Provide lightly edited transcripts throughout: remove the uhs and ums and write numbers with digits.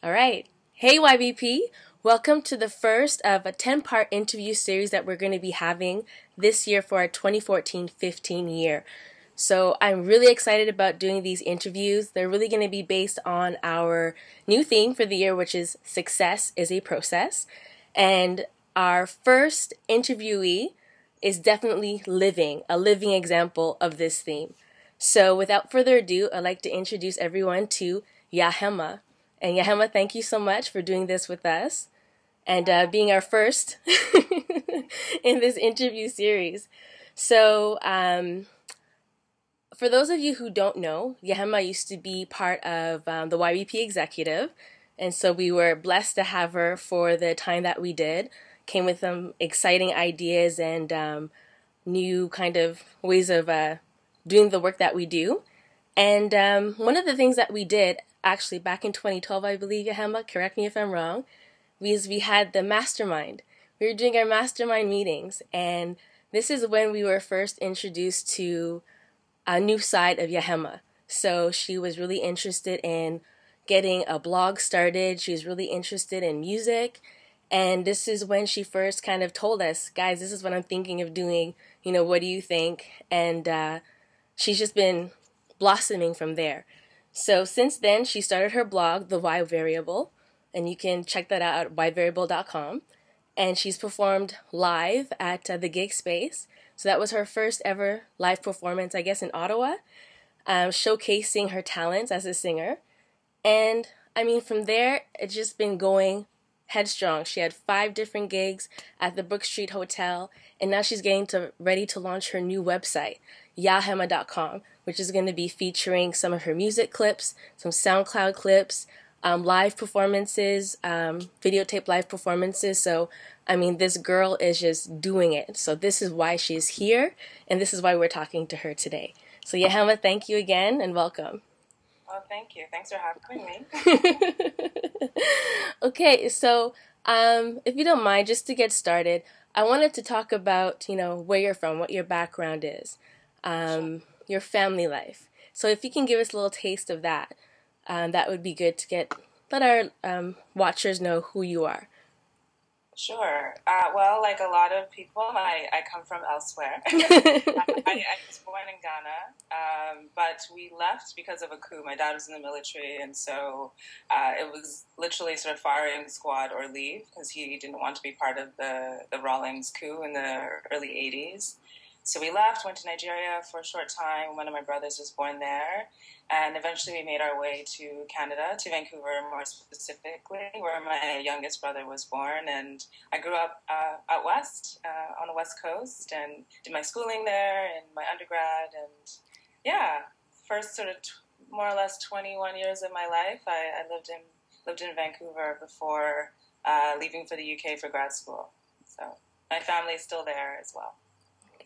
All right. Hey, YBP. Welcome to the first of a 10-part interview series that we're going to be having this year for our 2014-15 year. So I'm really excited about doing these interviews. They're really going to be based on our new theme for the year, which is Success is a Process. And our first interviewee is definitely a living example of this theme. So without further ado, I'd like to introduce everyone to Yaa-Hemaa. And Yaa-Hemaa, thank you so much for doing this with us and being our first in this interview series. So for those of you who don't know, Yaa-Hemaa used to be part of the YBP executive. And so we were blessed to have her for the time that we did. Came with some exciting ideas and new kind of ways of doing the work that we do. And one of the things that we did, actually back in 2012, I believe, Yaa-Hemaa, correct me if I'm wrong, we had the mastermind. We were doing our mastermind meetings, and this is when we were first introduced to a new side of Yaa-Hemaa. So she was really interested in getting a blog started. She was really interested in music. And this is when she first kind of told us, guys, this is what I'm thinking of doing. You know, what do you think? And she's just been blossoming from there. So since then, she started her blog, The Y Variable, and you can check that out at yvariable.com. And she's performed live at the Gig Space. So that was her first ever live performance, I guess, in Ottawa, showcasing her talents as a singer. And I mean, from there, it's just been going headstrong. She had 5 different gigs at the Brook Street Hotel, and now she's ready to launch her new website, Yaa-Hemaa.com, which is going to be featuring some of her music clips, some SoundCloud clips, live performances, videotape live performances. So, I mean, this girl is just doing it. So this is why she's here, and this is why we're talking to her today. So Yaa-Hemaa, thank you again, and welcome. Well, thank you. Thanks for having me. Okay, so if you don't mind, just to get started, I wanted to talk about, where you're from, what your background is, your family life. So if you can give us a little taste of that, that would be good to let our watchers know who you are. Sure. Well, like a lot of people, I come from elsewhere. I was born in Ghana, but we left because of a coup. My dad was in the military, and so it was literally sort of firing squad or leave because he didn't want to be part of the Rawlings coup in the early 80s. So we left, went to Nigeria for a short time. One of my brothers was born there. And eventually we made our way to Canada, to Vancouver more specifically, where my youngest brother was born. And I grew up out west, on the West Coast, and did my schooling there and my undergrad. And yeah, first sort of more or less 21 years of my life, I lived in Vancouver before leaving for the UK for grad school. So my family is still there as well.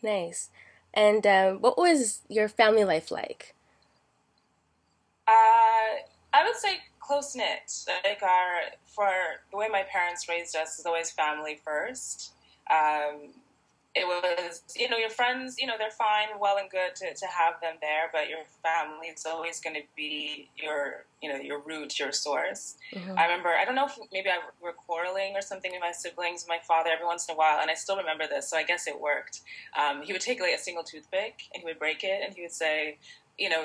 Nice. And what was your family life like? I would say close-knit. Like for the way my parents raised us is always family first. It was, your friends, they're fine, well and good to have them there, but your family is always going to be your root, your source. Mm-hmm. I remember, I don't know if maybe we're quarreling or something with my siblings, my father every once in a while, and I still remember this, so I guess it worked. He would take like a single toothpick and he would break it and he would say,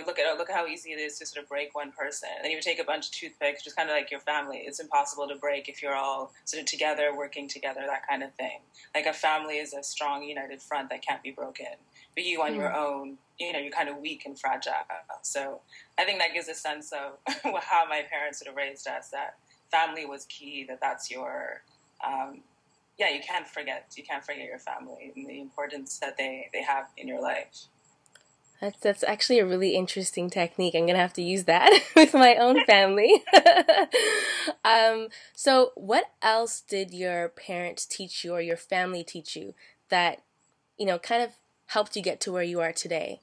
look at how easy it is to sort of break one person. And then you would take a bunch of toothpicks, just kind of like your family. It's impossible to break if you're all sort of together, working together, that kind of thing. Like a family is a strong, united front that can't be broken. But you on your own, you're kind of weak and fragile. So I think that gives a sense of how my parents sort of raised us, that family was key, that's your, you can't forget your family and the importance that they have in your life. That's actually a really interesting technique. I'm going to have to use that with my own family. So what else did your parents teach you or your family teach you that, kind of helped you get to where you are today?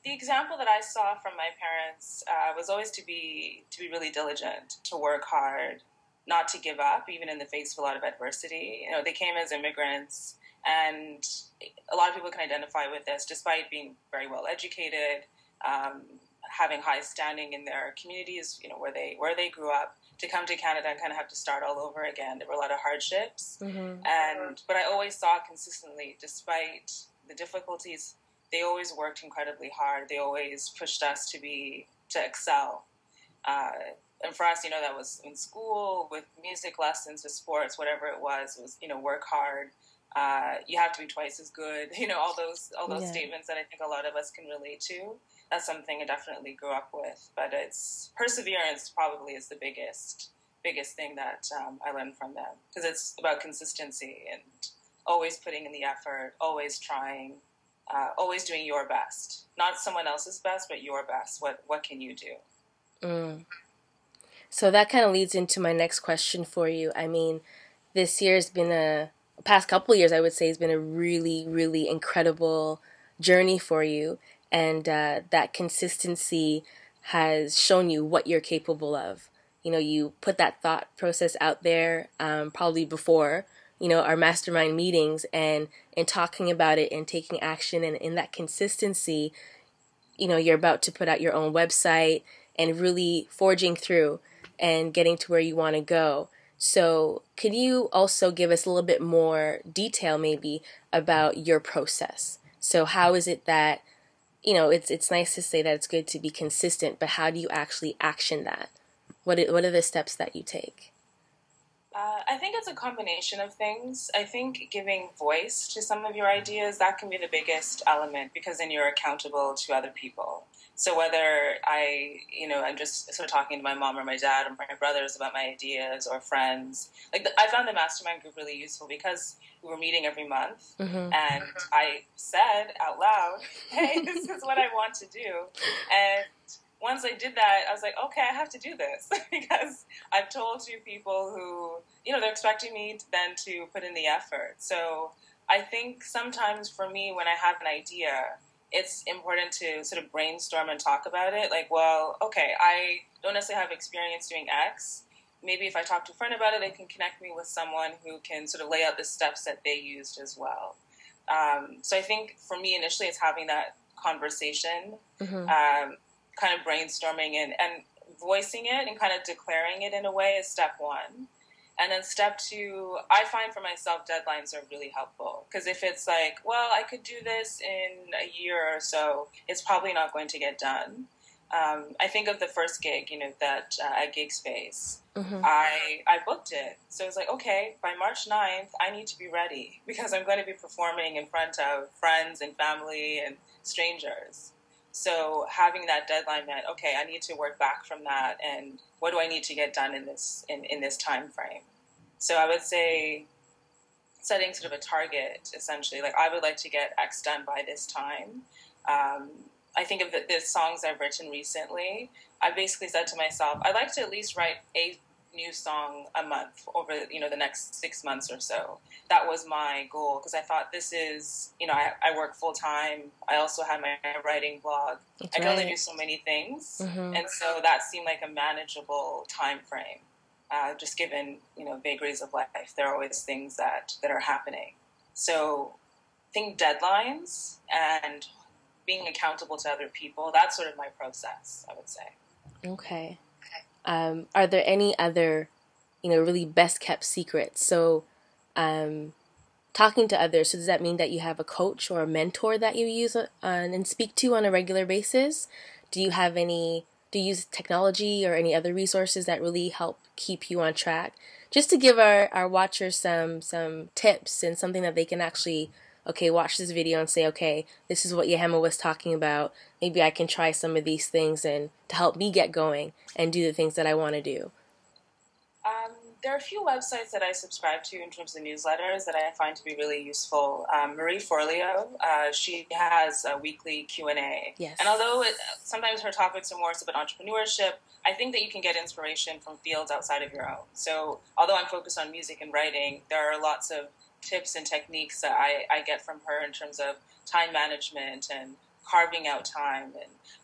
The example that I saw from my parents was always to be really diligent, to work hard, not to give up, even in the face of a lot of adversity. They came as immigrants. And a lot of people can identify with this, despite being very well educated, having high standing in their communities, where they grew up, to come to Canada and kind of have to start all over again. There were a lot of hardships, but I always saw consistently, despite the difficulties, they always worked incredibly hard. They always pushed us to excel. And for us, that was in school, with music lessons, with sports, whatever it was, work hard. You have to be twice as good. All those statements that I think a lot of us can relate to. That's something I definitely grew up with. But it's perseverance probably is the biggest thing that I learned from them, because it's about consistency and always putting in the effort, always trying, always doing your best, not someone else's best, but your best. What can you do? So that kind of leads into my next question for you. I mean, this year has been past couple of years, I would say, has been a really, really incredible journey for you. And that consistency has shown you what you're capable of. You put that thought process out there probably before, our mastermind meetings, and in talking about it and taking action, and in that consistency, you're about to put out your own website and really forging through and getting to where you want to go. So could you also give us a little bit more detail maybe about your process? So how is it that, it's nice to say that it's good to be consistent, but how do you actually action that? What are the steps that you take? I think it's a combination of things. I think giving voice to some of your ideas, that can be the biggest element, because then you're accountable to other people. So whether I'm just sort of talking to my mom or my dad or my brothers about my ideas, or friends, I found the mastermind group really useful, because we were meeting every month, and I said out loud, hey, this is what I want to do. And once I did that, I was like, okay, I have to do this, because I've told two people who, they're expecting me then to put in the effort. So I think sometimes for me, when I have an idea, it's important to sort of brainstorm and talk about it. Like, well, okay, I don't necessarily have experience doing X. Maybe if I talk to a friend about it, they can connect me with someone who can sort of lay out the steps that they used as well. So I think for me, initially, it's having that conversation, kind of brainstorming and voicing it and kind of declaring it in a way is step one. And then step two, I find for myself, deadlines are really helpful. Because if it's like, well, I could do this in a year or so, it's probably not going to get done. I think of the first gig, that at Gig Space, I booked it. So it's like, okay, by March 9th, I need to be ready, because I'm going to be performing in front of friends and family and strangers. So having that deadline meant, okay, I need to work back from that, and what do I need to get done in this time frame? So I would say setting sort of a target, essentially, like I would like to get X done by this time. I think of the songs I've written recently. I basically said to myself, I'd like to at least write a new song a month over, the next 6 months or so. That was my goal, because I thought this is, I work full time. I also have my writing blog. I can only do so many things. And so that seemed like a manageable time frame. Just given, vagaries of life, there are always things that are happening. So I think deadlines and being accountable to other people, that's sort of my process, I would say. Okay. Are there any other, really best kept secrets? So, talking to others, so does that mean that you have a coach or a mentor that you use and speak to on a regular basis? Do you use technology or any other resources that really help keep you on track? Just to give our watchers some tips and something that they can actually, watch this video and say, okay, this is what Yaa-Hemaa was talking about. Maybe I can try some of these things and to help me get going and do the things that I want to do. There are a few websites that I subscribe to in terms of newsletters that I find to be really useful. Marie Forleo, she has a weekly Q&A. Yes. And although sometimes her topics are more about entrepreneurship, I think that you can get inspiration from fields outside of your own. So although I'm focused on music and writing, there are lots of tips and techniques that I get from her in terms of time management and carving out time.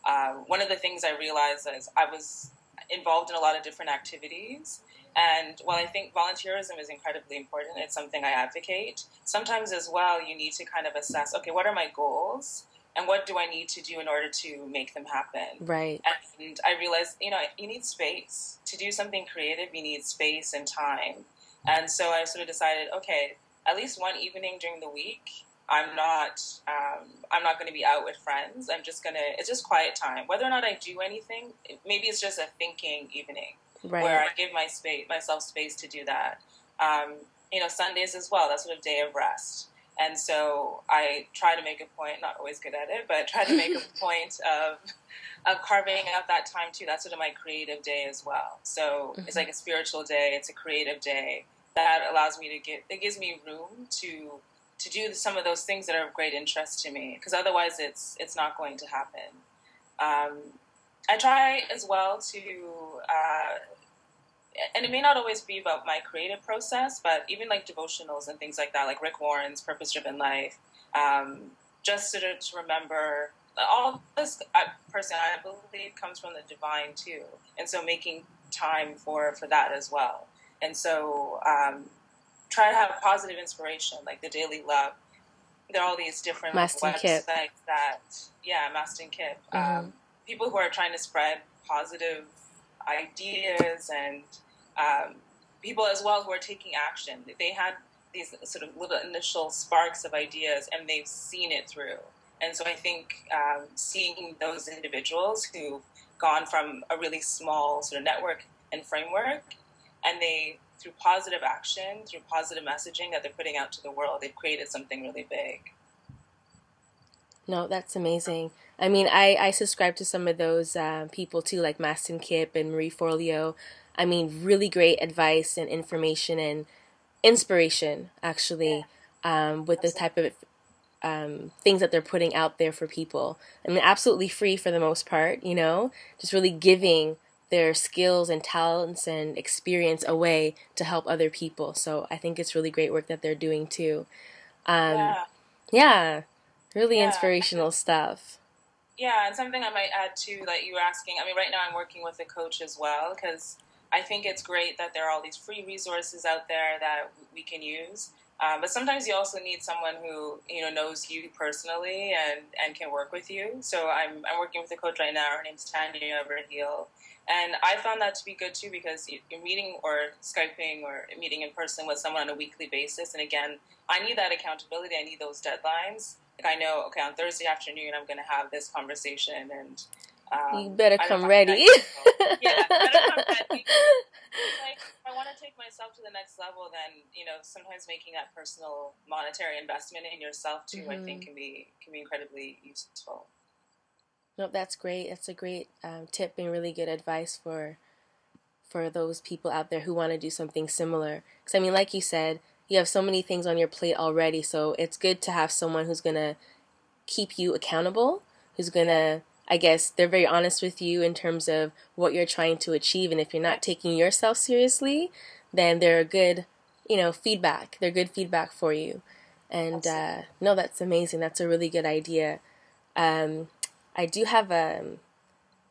And one of the things I realized is I was involved in a lot of different activities. And while I think volunteerism is incredibly important, it's something I advocate. Sometimes as well, you need to kind of assess, okay, what are my goals? and what do I need to do in order to make them happen? Right. And I realized, you need space. To do something creative, you need space and time. And so I sort of decided, okay, at least one evening during the week, I'm not going to be out with friends. It's just quiet time. Whether or not I do anything, maybe it's just a thinking evening, right, where I give myself space to do that. Sundays as well, that's sort of day of rest. And so I try to make a point, not always good at it, but try to make a point of carving out that time too. That's sort of my creative day as well. So it's like a spiritual day. It's a creative day that allows me it gives me room to do some of those things that are of great interest to me, because otherwise it's not going to happen. I try as well to, and it may not always be about my creative process, but even like devotionals and things like that, like Rick Warren's Purpose-Driven Life, just sort of to remember all this, personally, I believe comes from the divine too. And so making time for that as well. And so try to have positive inspiration, like the Daily Love. There are all these different websites Maston Kip. People who are trying to spread positive ideas, and people as well who are taking action. They had these sort of little initial sparks of ideas, and they've seen it through. And so I think seeing those individuals who've gone from a really small sort of network and framework, and they, through positive action, through positive messaging that they're putting out to the world, they've created something really big. No, that's amazing. I mean, I subscribe to some of those people too, like Maston Kip and Marie Forleo. I mean, really great advice and information and inspiration, actually, with the type of things that they're putting out there for people. I mean, absolutely free for the most part, just really giving their skills and talents and experience away to help other people. So I think it's really great work that they're doing too. Really inspirational stuff. Yeah, and something I might add too, that you were asking, I mean, right now I'm working with a coach as well, because I think it's great that there are all these free resources out there that we can use. But sometimes you also need someone who, knows you personally and can work with you. So I'm working with a coach right now. Her name's Tanya Verheel. And I found that to be good too, because you're meeting or Skyping or meeting in person with someone on a weekly basis. And again, I need that accountability. I need those deadlines. Like I know, okay, on Thursday afternoon, I'm going to have this conversation, and you better come ready. Yeah, better come ready. Like, if I want to take myself to the next level, then sometimes making that personal monetary investment in yourself too, I think can be incredibly useful. No, that's great. That's a great tip and really good advice for those people out there who want to do something similar. Because I mean, like you said, you have so many things on your plate already, so it's good to have someone who's gonna keep you accountable, who's gonna, I guess, they're very honest with you in terms of what you're trying to achieve, and if you're not taking yourself seriously, then they're good, feedback. They're good feedback for you. And no, that's amazing. That's a really good idea. I do have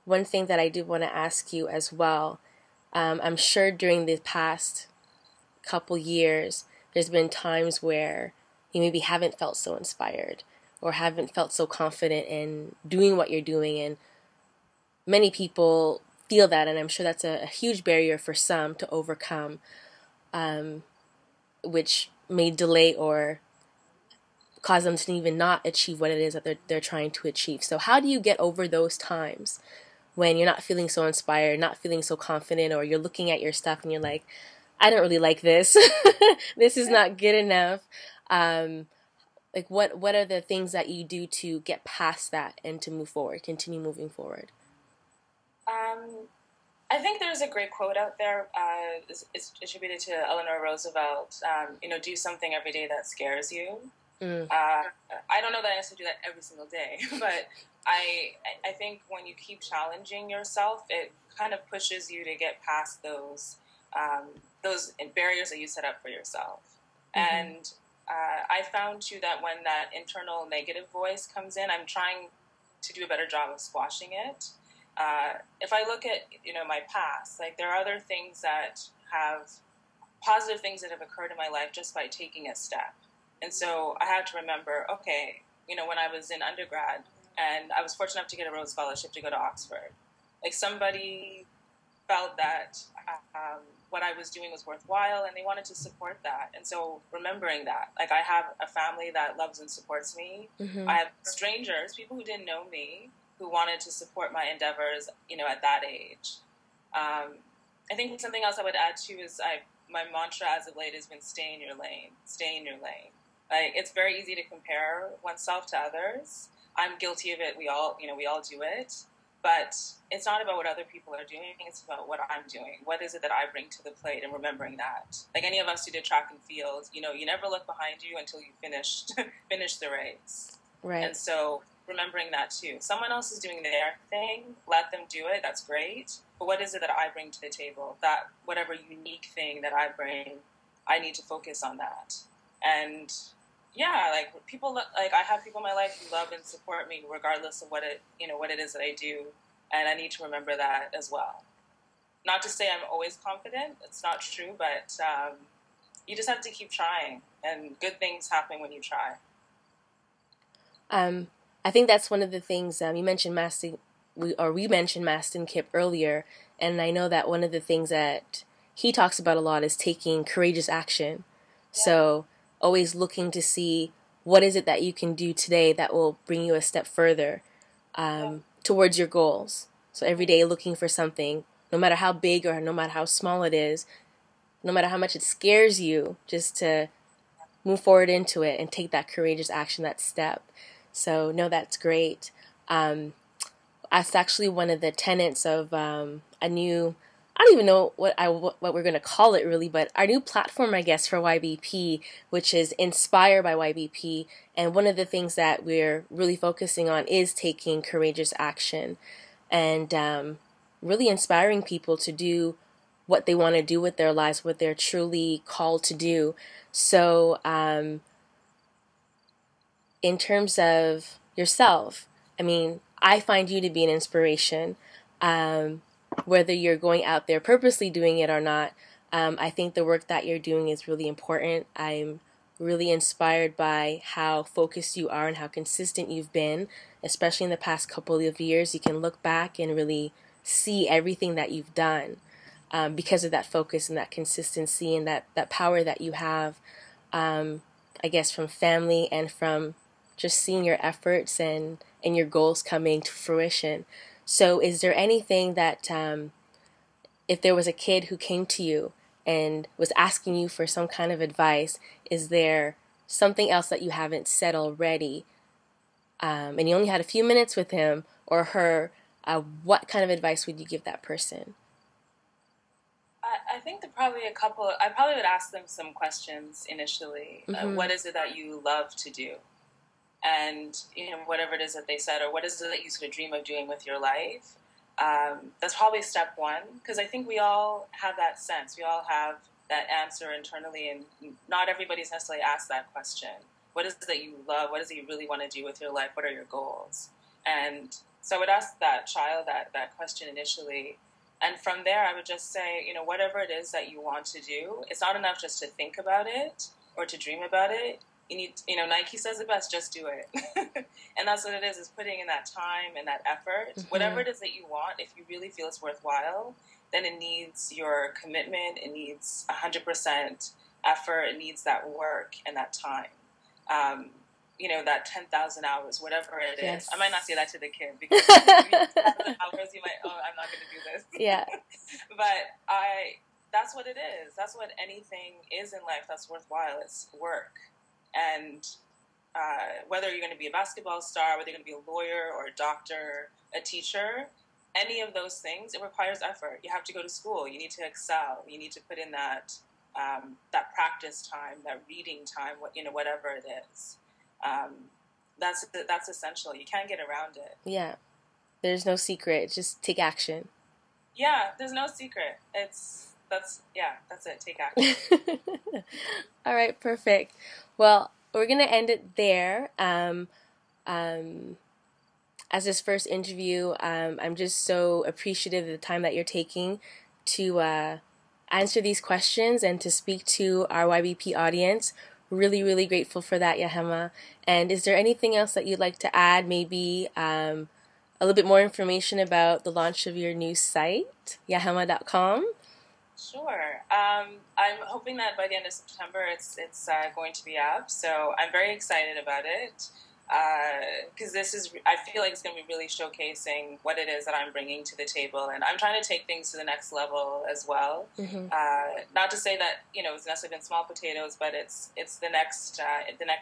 one thing that I do want to ask you as well. I'm sure during the past couple years, there's been times where you maybe haven't felt so inspired or haven't felt so confident in doing what you're doing. And many people feel that, and I'm sure that's a huge barrier for some to overcome, which may delay or cause them to even not achieve what it is that they're trying to achieve. So how do you get over those times when you're not feeling so inspired, not feeling so confident, or you're looking at your stuff and you're like, I don't really like this. This is not good enough. Like what are the things that you do to get past that and to move forward, continue moving forward? I think there's a great quote out there. It's attributed to Eleanor Roosevelt. Do something every day that scares you. I don't know that I have to do that every single day, but I think when you keep challenging yourself, it kind of pushes you to get past those barriers that you set up for yourself. And I found too that when that internal negative voice comes in, I'm trying to do a better job of squashing it. If I look at my past, like there are other things that have positive things that have occurred in my life just by taking a step. And so I have to remember, okay, when I was in undergrad, and I was fortunate enough to get a Rhodes Scholarship to go to Oxford. Like, somebody felt that what I was doing was worthwhile, and they wanted to support that. And so remembering that, like, I have a family that loves and supports me. Mm-hmm. I have strangers, people who didn't know me, who wanted to support my endeavors, at that age. I think something else I would add too is my mantra as of late has been stay in your lane, stay in your lane. Like, it's very easy to compare oneself to others. I'm guilty of it. We all do it. But it's not about what other people are doing. It's about what I'm doing. What is it that I bring to the plate, and remembering that. Like, any of us who did track and field, you never look behind you until you finish the race. Right. And so remembering that too. Someone else is doing their thing. Let them do it. That's great. But what is it that I bring to the table? That whatever unique thing that I bring, I need to focus on that. And yeah, like, I have people in my life who love and support me regardless of what it is that I do. And I need to remember that as well. Not to say I'm always confident. It's not true, but you just have to keep trying, and good things happen when you try. I think that's one of the things you mentioned we mentioned Mastin Kipp earlier, and I know that one of the things that he talks about a lot is taking courageous action. Yeah. So always looking to see what is it that you can do today that will bring you a step further towards your goals. So every day looking for something, no matter how big or no matter how small it is, no matter how much it scares you, just to move forward into it and take that courageous action, that step. So, no, that's great. That's actually one of the tenets of a new, I don't even know what we're going to call it really, but our new platform, I guess, for YBP, which is Inspire by YBP. And one of the things that we're really focusing on is taking courageous action and really inspiring people to do what they want to do with their lives, what they're truly called to do. So, in terms of yourself, I mean, I find you to be an inspiration, whether you're going out there purposely doing it or not. I think the work that you're doing is really important. I'm really inspired by how focused you are and how consistent you've been, especially in the past couple of years. You can look back and really see everything that you've done because of that focus and that consistency and that power that you have, I guess, from family and from just seeing your efforts and your goals coming to fruition. So is there anything that, if there was a kid who came to you and was asking you for some kind of advice, is there something else that you haven't said already, and you only had a few minutes with him or her, what kind of advice would you give that person? I think I probably would ask them some questions initially. Mm-hmm. What is it that you love to do? And, whatever it is that they said, or what is it that you sort of dream of doing with your life? That's probably step one, because I think we all have that sense. We all have that answer internally, and not everybody's necessarily asked that question. What is it that you love? What is it you really want to do with your life? What are your goals? And so I would ask that child that question initially. And from there, I would just say, whatever it is that you want to do, it's not enough just to think about it or to dream about it. You need, Nike says it best, just do it. And that's what it is putting in that time and that effort. Mm-hmm. Whatever it is that you want, if you really feel it's worthwhile, then it needs your commitment. It needs 100% effort. It needs that work and that time. That 10,000 hours, whatever it is. I might not say that to the kid because 10,000 hours, you might, I'm not going to do this. Yeah. But that's what it is. That's what anything is in life that's worthwhile. It's work. And whether you're going to be a basketball star, whether you're going to be a lawyer or a doctor, a teacher, any of those things, it requires effort. You have to go to school. You need to excel. You need to put in that practice time, that reading time, whatever it is. That's essential. You can't get around it. Yeah. There's no secret. Just take action. Yeah, there's no secret. That's it. Take action. All right, perfect. Well, we're going to end it there. As this first interview, I'm just so appreciative of the time that you're taking to answer these questions and to speak to our YBP audience. Really, really grateful for that, Yaa-Hemaa. And is there anything else that you'd like to add? Maybe a little bit more information about the launch of your new site, Yaa-Hemaa.com? Sure. I'm hoping that by the end of September it's going to be up. So I'm very excited about it because I feel like it's going to be really showcasing what it is that I'm bringing to the table, and I'm trying to take things to the next level as well. Mm-hmm. Not to say that it's necessarily been small potatoes, but it's the next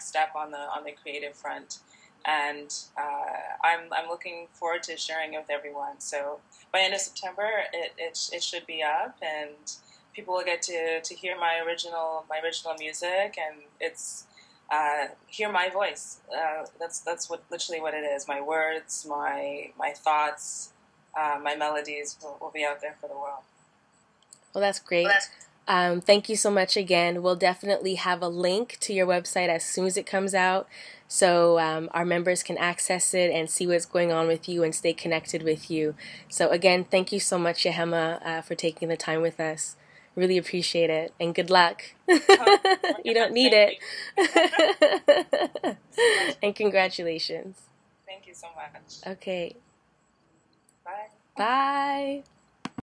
step on the creative front. And I'm looking forward to sharing it with everyone. So by end of September, it should be up, and people will get to hear my original music, and it's hear my voice. That's literally what it is. My words, my thoughts, my melodies will be out there for the world. Well, that's great. Thank you so much again. We'll definitely have a link to your website as soon as it comes out, so our members can access it and see what's going on with you and stay connected with you. So again, thank you so much, Yaa-Hemaa, for taking the time with us. Really appreciate it, and good luck. You don't need it. And congratulations. Thank you so much. Okay. Bye. Bye.